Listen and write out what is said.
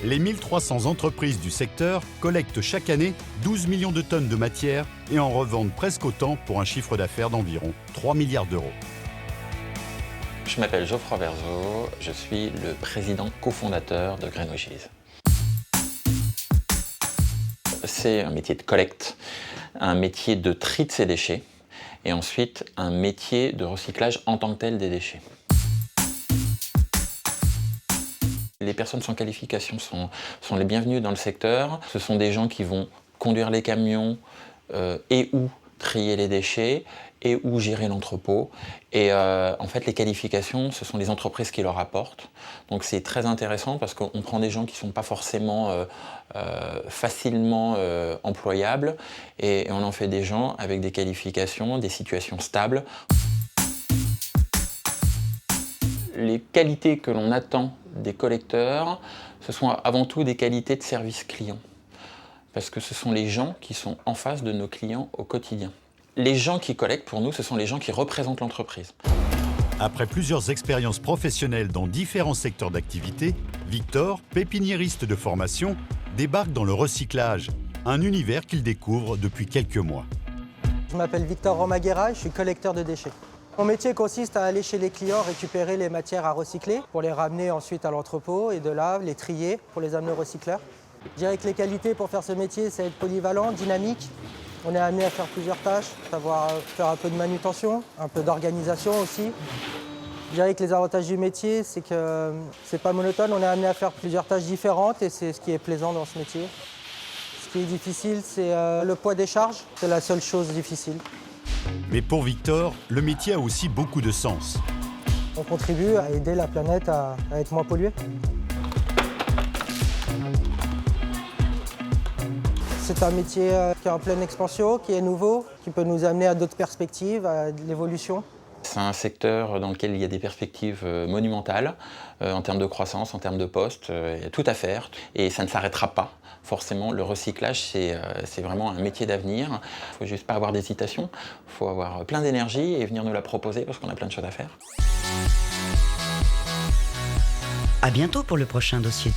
Les 1300 entreprises du secteur collectent chaque année 12 millions de tonnes de matière et en revendent presque autant pour un chiffre d'affaires d'environ 3 milliards d'euros. Je m'appelle Geoffroy Verzeau, je suis le président cofondateur de Greenwishes. C'est un métier de collecte, un métier de tri de ces déchets et ensuite un métier de recyclage en tant que tel des déchets. Les personnes sans qualification sont les bienvenues dans le secteur. Ce sont des gens qui vont conduire les camions et ou trier les déchets et ou gérer l'entrepôt. Et en fait, les qualifications, ce sont les entreprises qui leur apportent. Donc c'est très intéressant parce qu'on prend des gens qui ne sont pas forcément facilement employables et on en fait des gens avec des qualifications, des situations stables. Les qualités que l'on attend des collecteurs, ce sont avant tout des qualités de service client. Parce que ce sont les gens qui sont en face de nos clients au quotidien. Les gens qui collectent, pour nous, ce sont les gens qui représentent l'entreprise. Après plusieurs expériences professionnelles dans différents secteurs d'activité, Victor, pépiniériste de formation, débarque dans le recyclage, un univers qu'il découvre depuis quelques mois. Je m'appelle Victor Romaguera et je suis collecteur de déchets. Mon métier consiste à aller chez les clients récupérer les matières à recycler pour les ramener ensuite à l'entrepôt et de là les trier pour les amener au recycleur. Je dirais que les qualités pour faire ce métier, c'est être polyvalent, dynamique. On est amené à faire plusieurs tâches, savoir faire un peu de manutention, un peu d'organisation aussi. Je dirais que les avantages du métier, c'est que c'est pas monotone, on est amené à faire plusieurs tâches différentes et c'est ce qui est plaisant dans ce métier. Ce qui est difficile, c'est le poids des charges, c'est la seule chose difficile. Mais pour Victor, le métier a aussi beaucoup de sens. On contribue à aider la planète à être moins polluée. C'est un métier qui est en pleine expansion, qui est nouveau, qui peut nous amener à d'autres perspectives, à de l'évolution. C'est un secteur dans lequel il y a des perspectives monumentales en termes de croissance, en termes de postes, il y a tout à faire et ça ne s'arrêtera pas. Forcément, le recyclage, c'est vraiment un métier d'avenir. Il ne faut juste pas avoir d'hésitation, il faut avoir plein d'énergie et venir nous la proposer parce qu'on a plein de choses à faire. À bientôt pour le prochain dossier.